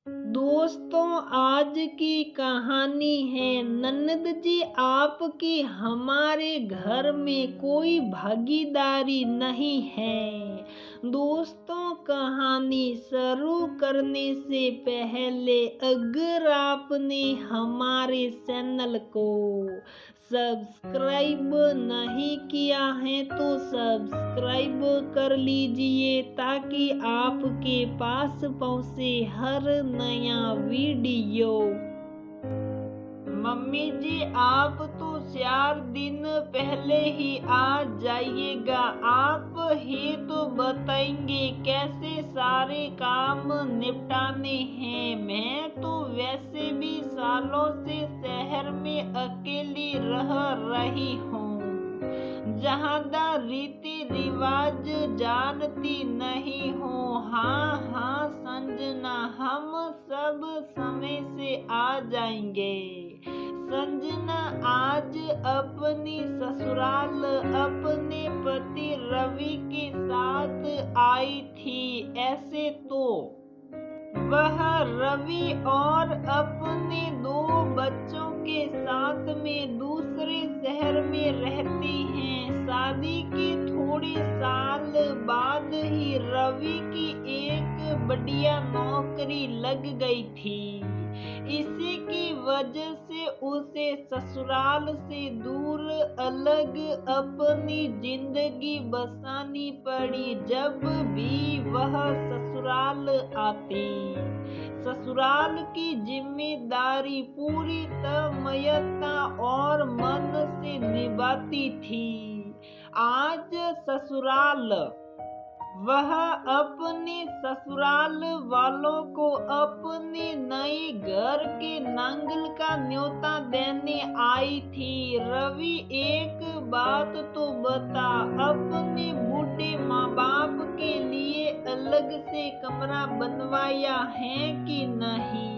दोस्तों, आज की कहानी है ननद जी आपकी हमारे घर में कोई भागीदारी नहीं है। दोस्तों, कहानी शुरू करने से पहले अगर आपने हमारे चैनल को सब्सक्राइब नहीं किया है तो सब्सक्राइब कर लीजिए ताकि आपके पास पहुंचे हर नया वीडियो। मम्मी जी, आप तो 4 दिन पहले ही आ जाइएगा। आप ही तो बताएंगे कैसे सारे काम निपटाने हैं। मैं तो वैसे भी सालों से शहर में अकेली रह रही हूँ, ज्यादा रीति रिवाज जानती नहीं हूँ। हाँ संजना, हम सब समय से आ जाएंगे। संजना आज अपनी ससुराल अपने पति रवि के साथ आई थी। ऐसे तो वह रवि और अपने 2 बच्चों के साथ में दूसरे शहर में रहती हैं। शादी के थोड़े साल बाद ही रवि की एक बढ़िया नौकरी लग गई थी। इसी की वजह से उसे ससुराल से दूर अलग अपनी जिंदगी बसानी पड़ी। जब भी वह ससुराल आती, ससुराल की जिम्मेदारी पूरी तन्मयता और मन से निभाती थी। आज ससुराल वह अपने ससुराल वालों को अपने नए घर के नांगल का न्योता देने आई थी। रवि, एक बात तो बता, अपने बूढ़े माँ बाप के लिए अलग से कमरा बनवाया है कि नहीं?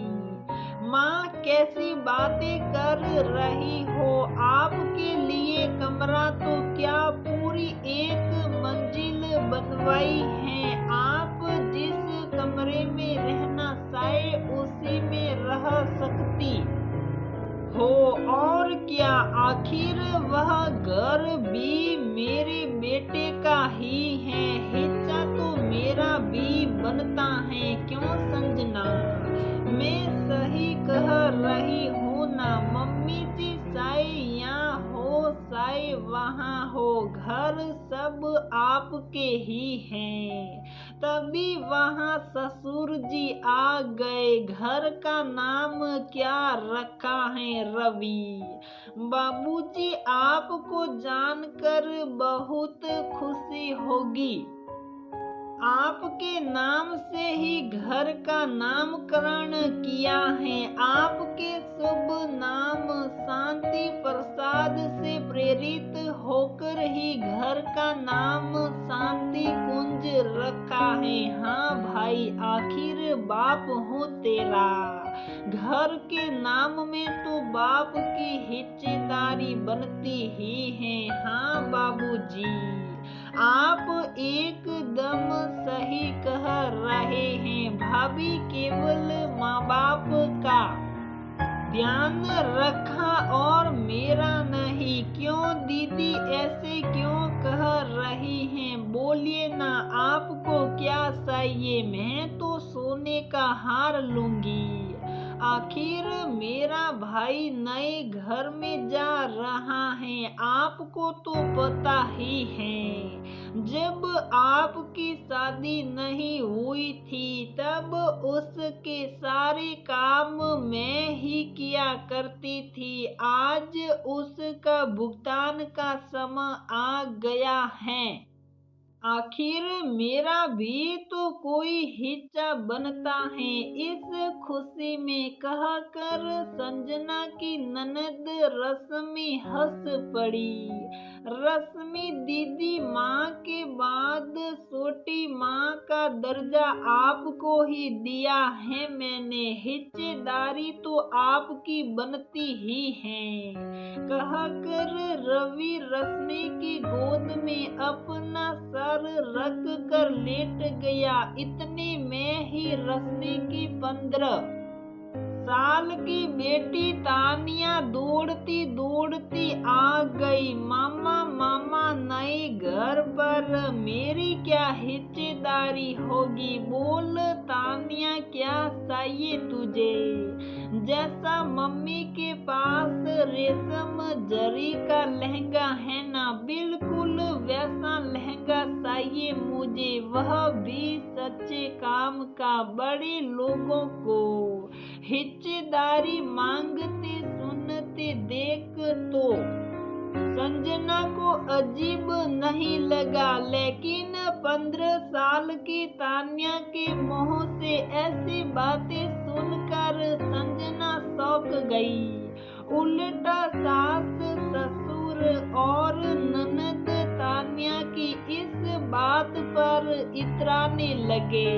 माँ, कैसी बातें कर रही हो? आपके लिए कमरा तो क्या पूरी एक मंजिल बनवाई है। आप जिस कमरे में रहना चाहे उसी में रह सकती हो। और क्या, आखिर वह घर भी मेरे बेटे का ही है। हिस्सा तो मेरा भी बनता है, क्यों संजना? मैं सही कह रही हूँ ना? मम्मी जी, चाहे यहाँ हो चाहे वहाँ हो, घर सब आपके ही हैं। तभी वहाँ ससुर जी आ गए। घर का नाम क्या रखा है? रवि। बाबूजी, आपको जानकर बहुत खुशी होगी। आपके नाम से ही घर का नामकरण किया है। आपके शुभ नाम शांति प्रसाद से प्रेरित होकर ही घर का नाम शांति कुंज रखा है। हाँ भाई, आखिर बाप हूँ तेरा। घर के नाम में तो बाप की हिस्सेदारी बनती ही है। हाँ बाबूजी, आप एकदम सही कह रहे हैं। भाभी केवल माँ बाप का ध्यान रखा और मेरा नहीं। क्यों दीदी, ऐसे क्यों कह रही हैं? बोलिए ना, आपको क्या चाहिए? मैं तो सोने का हार लूंगी। आखिर मेरा भाई नए घर में जा रहा है, आपको तो पता ही है। जब आपकी शादी नहीं हुई थी तब उसके सारे काम मैं ही किया करती थी। आज उसका भुगतान का समय आ गया है। आखिर मेरा भी तो कोई हिस्सा बनता है। इस खुशी में कहकर संजना की ननद रश्मि हंस पड़ी। रश्मि दीदी, माँ के बाद छोटी माँ का दर्जा आपको ही दिया है मैंने। हिस्सेदारी तो आपकी बनती ही है। कहकर रवि रश्मि की गोद में अपना सर रख कर लेट गया। इतने में ही रास्ते की 15 साल की बेटी तानिया दौड़ती दौड़ती आ गई। मामा मामा नए घर पर मेरी क्या हिस्सेदारी होगी? बोल तानिया क्या चाहिए तुझे? जैसा मम्मी के पास रेशम जरी का लहंगा है ना, बिल्कुल वैसा लहंगा चाहिए मुझे, वह भी सच्चे काम का। बड़े लोगों को हिस्सेदारी मांगते सुनते देख तो संजना को अजीब नहीं लगा, लेकिन 15 साल की तान्या के मुंह से ऐसी बातें सुनकर संजना चौंक गई। उल्टा सास ससुर और ननद तान्या की इस बात पर इतराने लगे।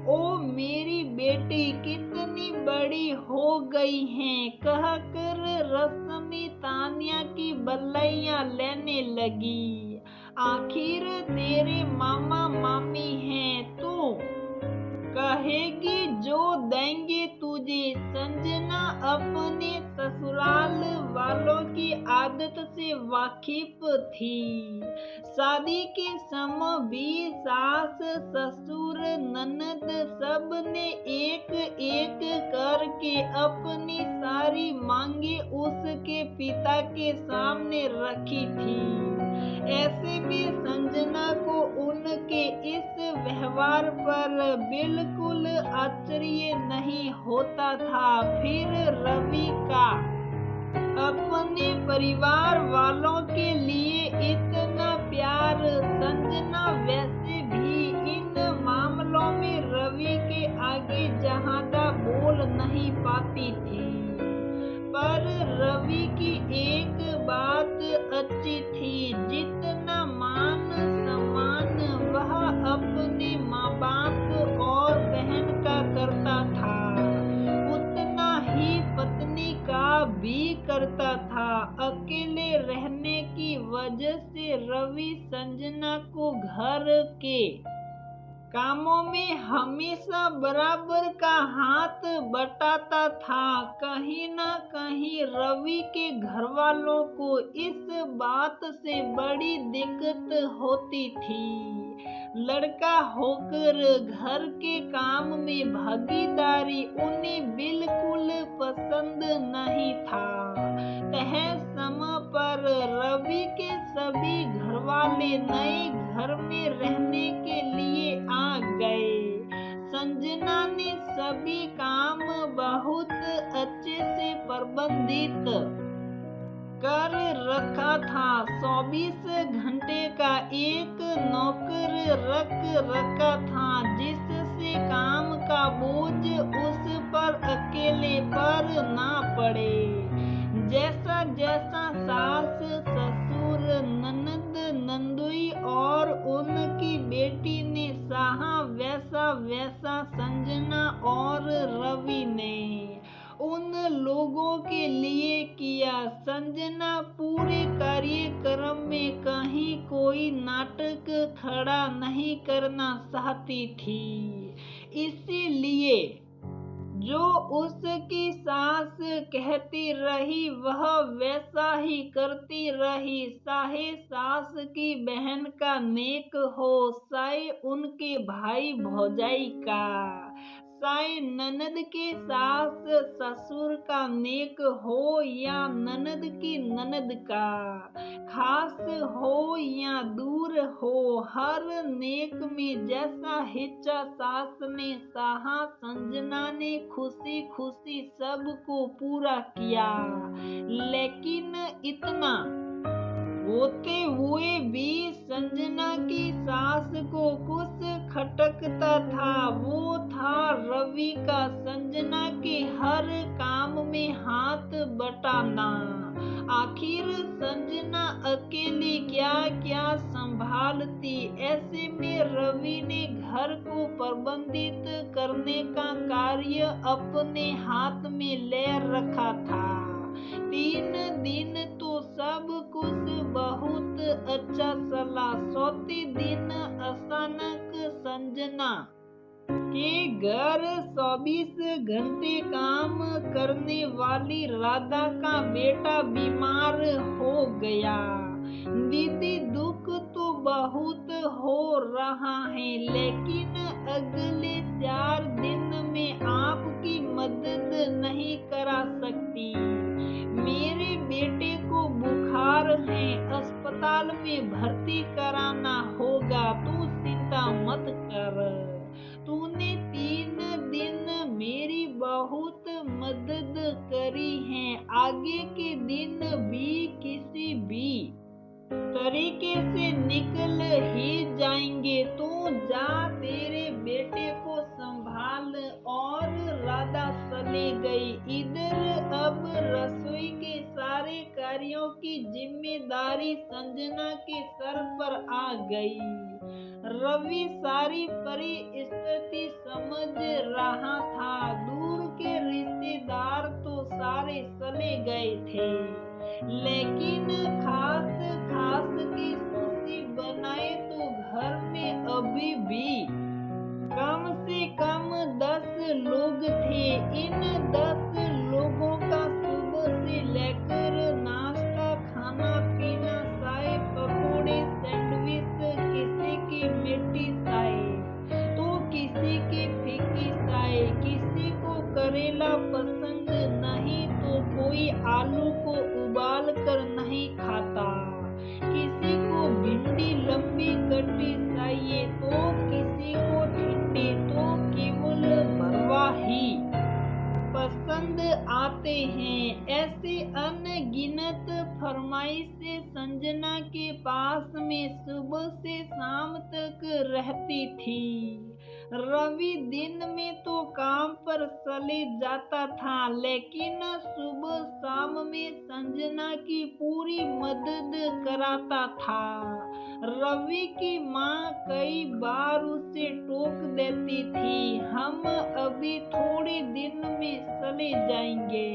ओ मेरी बेटी कितनी बड़ी हो गई है, कहकर रश्मि तान्या की बल्लैया लेने लगी। आखिर तेरे मामा मामी हैं तो कहेगी जो देंगे तुझे। संजना अपने ससुराल वालों की आदत से वाकिफ थी। शादी के समय भी सास ससुर ननद सब ने एक एक करके अपनी सारी मांगे उसके पिता के सामने रखी थी। ऐसे में संजना को उनके इस व्यवहार पर बिल्कुल आश्चर्य नहीं होता था। फिर रवि का अपने परिवार वालों के लिए इतना प्यार, संजना वैसे भी इन मामलों में रवि के आगे ज्यादा बोल नहीं पाती थी। पर रवि की एक बात अच्छी थी, जितना मान सम्मान वह अपने माँ बाप और बहन का करता था, उतना ही पत्नी का भी करता था। अकेले रहने की वजह से रवि संजना को घर के कामों में हमेशा बराबर का हाथ बटाता था। कहीं न कहीं रवि के घर वालों को इस बात से बड़ी दिक्कत होती थी। लड़का होकर घर के काम में भागीदारी उन्हें बिल्कुल पसंद नहीं था। तह समय पर रवि के सभी घरवाले नए घर में रहने के लिए आ गए। संजना ने सभी काम बहुत अच्छे से प्रबंधित कर रखा था। 24 घंटे का एक नौकर रख रखा था, जिससे काम का बोझ उस पर अकेले पर ना पड़े। जैसा जैसा सास ससुर ननद नंदुई और उनकी बेटी ने सहा, वैसा वैसा संजना और रवि ने उन लोगों के लिए किया। संजना पूरे कार्यक्रम में कहीं कोई नाटक खड़ा नहीं करना चाहती थी, इसीलिए जो उसकी सास कहती रही वह वैसा ही करती रही। चाहे सास की बहन का नेक हो, चाहे उनके भाई भौजाई का, चाहे ननद के सास ससुर का नेक हो या ननद की ननद का, खास हो या दूर हो, हर नेक में जैसा हिस्सा सास ने सहा, संजना ने खुशी खुशी सबको पूरा किया। लेकिन इतना होते हुए भी संजना की सास को कुछ खटकता था। वो था रवि का संजना के हर काम में हाथ बटाना। आखिर संजना अकेली क्या क्या संभालती। ऐसे में रवि ने घर को प्रबंधित करने का कार्य अपने हाथ में ले रखा था। 3 दिन तो सब कुछ बहुत अच्छा चला। चौथे दिन अचानक संजना के घर 24 घंटे काम करने वाली राधा का बेटा बीमार हो गया। दीदी दुख तो बहुत हो रहा है, लेकिन अगले 4 दिन में आपकी मदद नहीं करा सकती। मेरे बेटे को बुखार है, अस्पताल में भर्ती कराना होगा। तू चिंता मत कर। तूने 3 दिन मेरी बहुत मदद करी है। आगे के दिन भी किसी भी तरीके से निकल ही जाएंगे। तू जा, तेरे बेटे को संभाल। और राधा चली गई। इधर अब रसोई के सारे कार्यों की जिम्मेदारी संजना के सर पर आ गई। रवि सारी परिस्थिति समझ रहा था। दूर के रिश्तेदार तो सारे चले गए थे, लेकिन खास की खुशी बनाए तो घर में अभी भी कम से कम 10 लोग थे। इन 10 लोगों का सुबह से लेकर नाश्ता, खाना पीना, चाय, पकौड़े, सैंडविच, किसी की मिट्टी चाय तो किसी की फीकी चाय, किसी को करेला पसंद नहीं तो कोई आलू को उबाल कर नहीं खाता, किसी को भिंडी लंबी कटी चाहिए तो किसी को ठंडी तो केवल भरवा ही पसंद आते हैं। ऐसे अनगिनत फरमाइशें संजना के पास में सुबह से शाम तक रहती थी। रवि दिन में तो काम पर चले जाता था, लेकिन सुबह शाम में संजना की पूरी मदद कराता था। रवि की माँ कई बार उसे टोक देती थी, हम अभी थोड़े दिन में चले जाएंगे,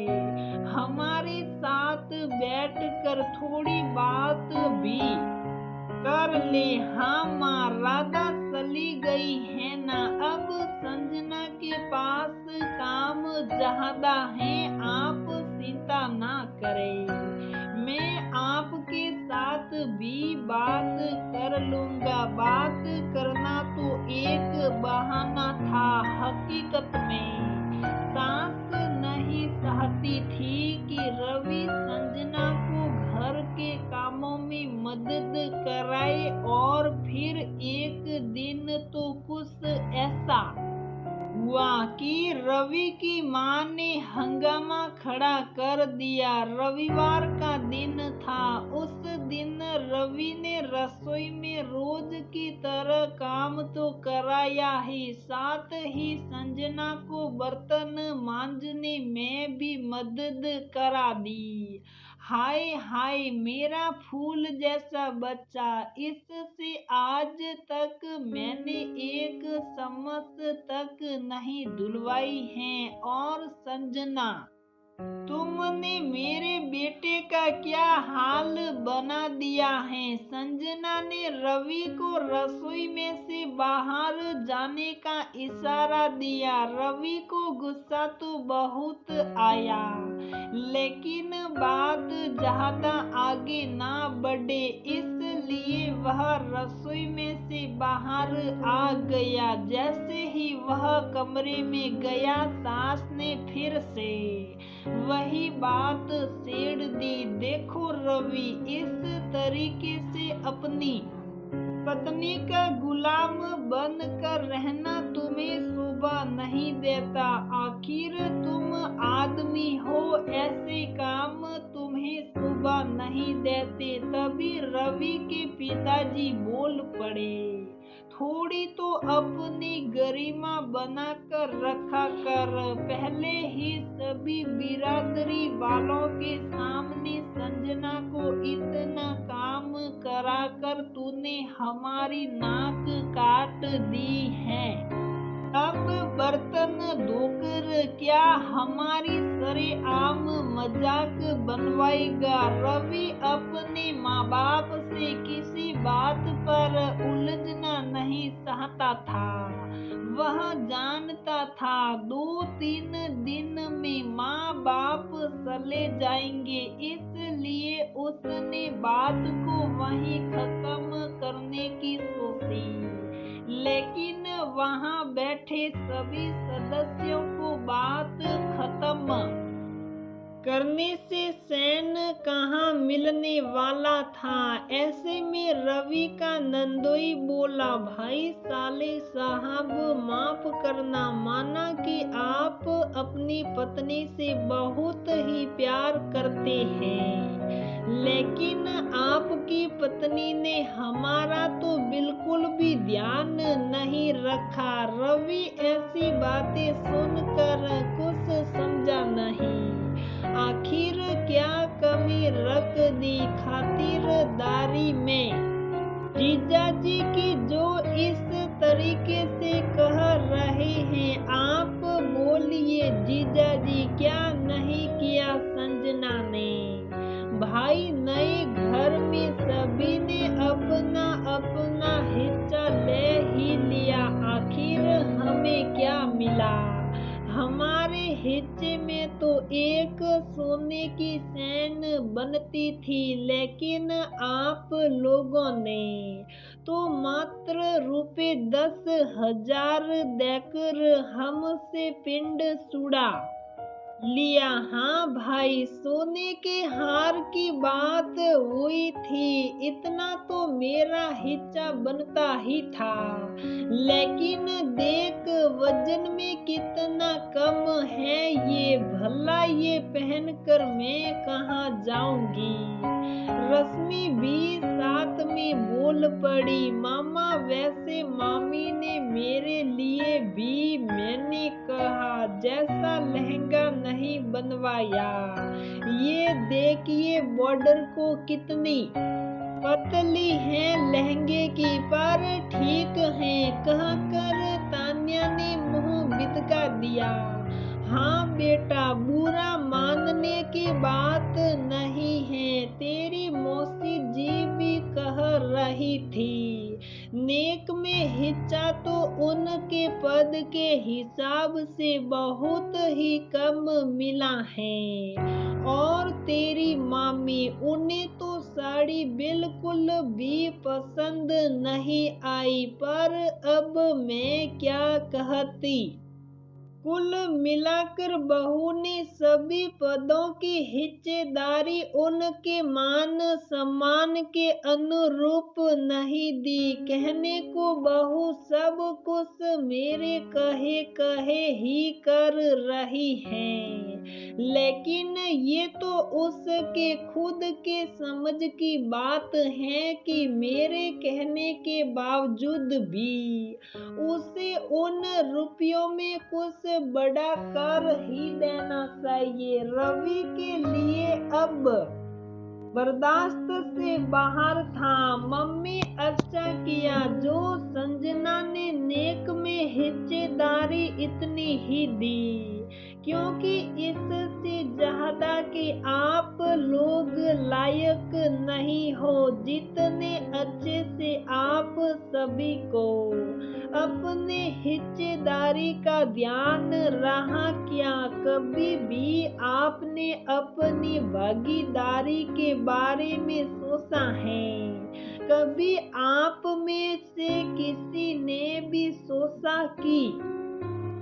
हमारे साथ बैठकर थोड़ी बात भी कर ले। हाँ माँ, राधा चली गई है ना, अब संजना के पास काम ज्यादा है, आप चिंता ना करें, मैं आपके साथ भी बात कर लूंगा। बात करना तो एक बहाना था, हकीकत में सास नहीं चाहती थी कि रवि संजना को घर के कामों में मदद कराए। और फिर एक दिन तो कुछ ऐसा हुआ कि रवि की माँ ने हंगामा खड़ा कर दिया। रविवार का दिन था। उस दिन रवि ने रसोई में रोज की तरह काम तो कराया ही, साथ ही संजना को बर्तन मांजने में भी मदद करा दी। हाय हाय मेरा फूल जैसा बच्चा, इससे आज तक मैंने एक चम्मच तक नहीं धुलवाई है। और संजना, तुमने मेरे बेटे का क्या हाल बना दिया है। संजना ने रवि को रसोई में से बाहर जाने का इशारा दिया। रवि को गुस्सा तो बहुत आया, लेकिन बात ज्यादा आगे ना बढ़े, इसलिए वह रसोई में से बाहर आ गया। जैसे ही वह कमरे में गया, सास ने फिर से वही बात छेड़ दी। देखो रवि, इस तरीके से अपनी पत्नी का गुलाम बनकर रहना तुम्हें शोभा नहीं देता। आखिर तुम आदमी हो, ऐसे काम तुम्हें शोभा नहीं देते। तभी रवि के पिताजी बोल पड़े, थोड़ी तो अपनी गरिमा बनाकर रखा कर। पहले ही सभी बिरादरी वालों के सामने संजना को इतना काम कराकर तूने हमारी नाक काट दी है। अब बर्तन धोकर क्या हमारी सरेआम मजाक बनवाएगा। रवि अपने माँ बाप से किसी बात पर उलझना नहीं चाहता था। वह जानता था 2-3 दिन में माँ बाप चले जाएंगे, इसलिए उसने बात को वहीं खत्म करने की सोची। लेकिन वहां बैठे सभी सदस्यों को बात खत्म करने से चैन कहाँ मिलने वाला था। ऐसे में रवि का नंदोई बोला, भाई साले साहब माफ करना, माना कि आप अपनी पत्नी से बहुत ही प्यार करते हैं, लेकिन आपकी पत्नी ने हमारा तो बिल्कुल भी ध्यान नहीं रखा। रवि ऐसी बातें सुनकर कुछ समझा नहीं। आखिर क्या कमी रख दी खातिरदारी में जीजाजी की, जो इस तरीके से कह रहे हैं। आप बोलिए जीजाजी, क्या नहीं किया संजना ने। भाई नए घर में सभी ने अपना अपना हिस्सा ले ही लिया, आखिर हमें क्या मिला। हमारे हिस्से में तो एक सोने की चैन बनती थी, लेकिन आप लोगों ने तो मात्र रुपए 10,000 देकर हमसे पिंड छुड़ा लिया। हाँ भाई, सोने के हार की बात हुई थी, इतना तो मेरा हिस्सा बनता ही था, लेकिन देख वजन में कितना कम है ये, भला ये पहनकर मैं कहाँ जाऊंगी। रश्मि भी साथ में बोल पड़ी, मामा वैसे मामी ने मेरे लिए भी, मैंने कहा जैसा लहंगा नहीं बनवाया, ये देखिए बॉर्डर को कितनी पतली है लहंगे की, पर ठीक है कहकर तान्या ने मुंह बिदका दिया। हाँ बेटा, बुरा मानने की बात नहीं है, तेरी मौसी जी भी कह रही थी, नेक में हिस्सा तो उनके पद के हिसाब से बहुत ही कम मिला है। और तेरी मामी, उन्हें तो साड़ी बिल्कुल भी पसंद नहीं आई, पर अब मैं क्या कहती। कुल मिलाकर बहू ने सभी पदों की हिस्सेदारी उनके मान सम्मान के अनुरूप नहीं दी। कहने को बहू सब कुछ मेरे कहे ही कर रही है, लेकिन ये तो उसके खुद के समझ की बात है कि मेरे कहने के बावजूद भी उसे उन रुपयों में कुछ बड़ा कर ही देना चाहिए। रवि के लिए अब बर्दाश्त से बाहर था। मम्मी अच्छा किया जो संजना ने नेक में हिस्सेदारी इतनी ही दी, क्योंकि इससे ज्यादा कि आप लोग लायक नहीं हो, जितने अच्छे से आप सभी को अपने हिस्सेदारी का ध्यान रहा। क्या कभी भी आपने अपनी भागीदारी के बारे में सोचा है? कभी आप में से किसी ने भी सोचा कि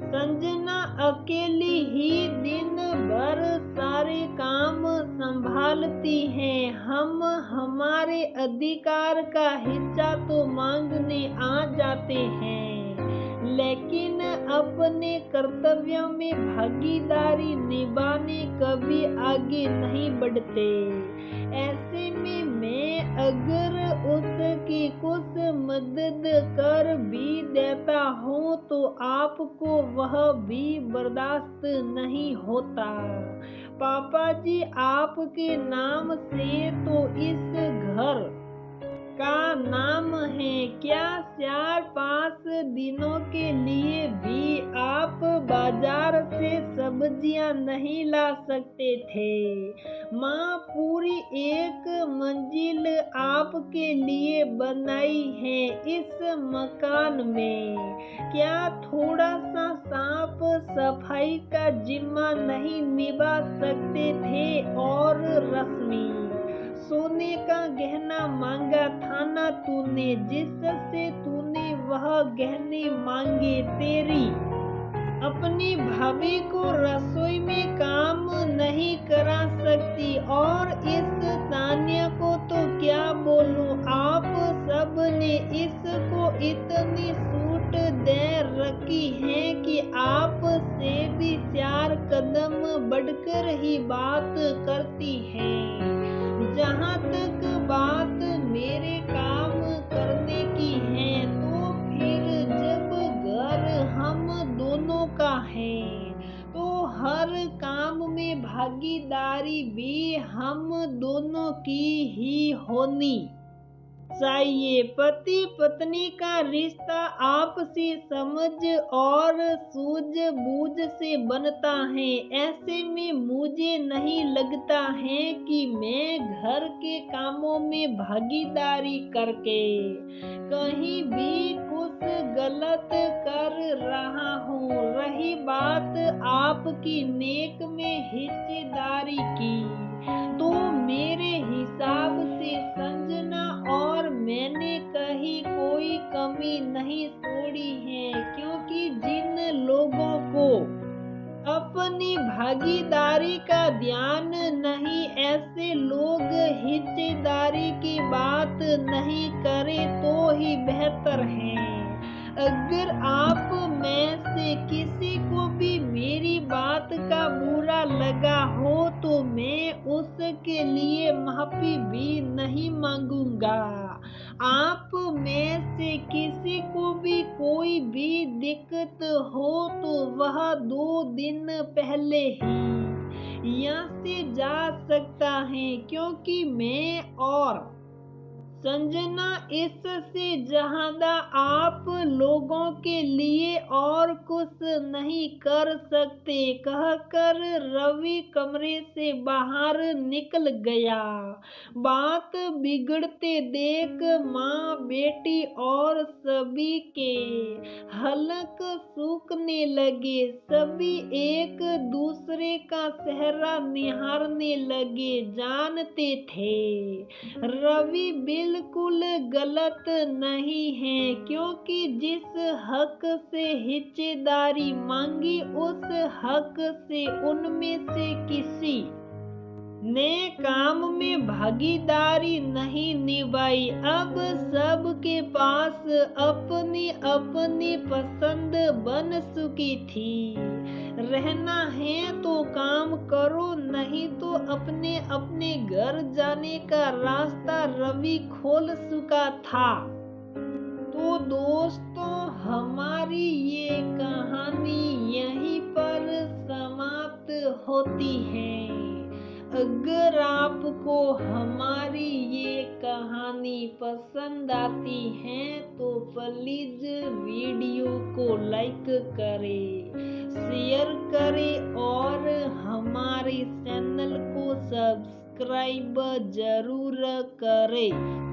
संजना अकेली ही दिन भर सारे काम संभालती हैं, हम हमारे अधिकार का हिस्सा तो मांगने आ जाते हैं, लेकिन अपने कर्तव्यों में भागीदारी निभाने कभी आगे नहीं बढ़ते। ऐसे में मैं अगर उसकी कुछ मदद कर भी देता हूँ तो आपको वह भी बर्दाश्त नहीं होता। पापा जी, आपके नाम से तो इस घर का नाम है, क्या 4-5 दिनों के लिए भी आप बाजार से सब्जियां नहीं ला सकते थे। माँ पूरी एक मंजिल आपके लिए बनाई है इस मकान में। क्या थोड़ा सा साफ सफाई का जिम्मा नहीं निभा सकते थे? और रश्मि, सोने का गहना मांगा था ना तूने, जिससे तूने वह गहने मांगे। तेरी अपनी भाभी को रसोई में काम नहीं करा सकती, और इस तान्या को तो क्या बोलूं। आप सब ने इसको इतनी छूट दे रखी है कि आप से भी 4 कदम बढ़कर ही बात करती है। जहाँ तक बात मेरे काम करने की है, तो फिर जब घर हम दोनों का है, तो हर काम में भागीदारी भी हम दोनों की ही होनी चाहिए। पति पत्नी का रिश्ता आपसी समझ और सूझबूझ से बनता है। ऐसे में मुझे नहीं लगता है कि मैं घर के कामों में भागीदारी करके कहीं भी कुछ गलत कर रहा हूँ। रही बात आपकी नेक में हिस्सेदारी की, तो मेरे हिसाब से संजना और मैंने कहीं कोई कमी नहीं छोड़ी है, क्योंकि जिन लोगों को अपनी भागीदारी का ध्यान नहीं, ऐसे लोग हिस्सेदारी की बात नहीं करें तो ही बेहतर है। अगर आप में से किसी को भी मेरी बात का बुरा लगा हो, तो मैं उसके लिए माफी भी नहीं मांगूंगा। आप में से किसी को भी कोई भी दिक्कत हो, तो वह 2 दिन पहले ही यहाँ से जा सकता है, क्योंकि मैं और संजना इससे ज्यादा आप लोगों के लिए और कुछ नहीं कर सकते, कहकर रवि कमरे से बाहर निकल गया। बात बिगड़ते देख माँ बेटी और सभी के हलक सूखने लगे। सभी एक दूसरे का चेहरा निहारने लगे। जानते थे रवि बिल्कुल गलत नहीं है, क्योंकि जिस हक से हिस्सेदारी मांगी, उस हक से उनमें से किसी ने काम में भागीदारी नहीं निभाई। अब सबके पास अपनी अपनी पसंद बन चुकी थी। रहना है तो काम करो, नहीं तो अपने अपने घर जाने का रास्ता रवि खोल चुका था। तो दोस्तों, हमारी ये कहानी यहीं पर समाप्त होती है। अगर आपको हमारी ये कहानी पसंद आती है, तो प्लीज वीडियो को लाइक करें, शेयर करें और हमारे चैनल को सब्सक्राइब जरूर करें।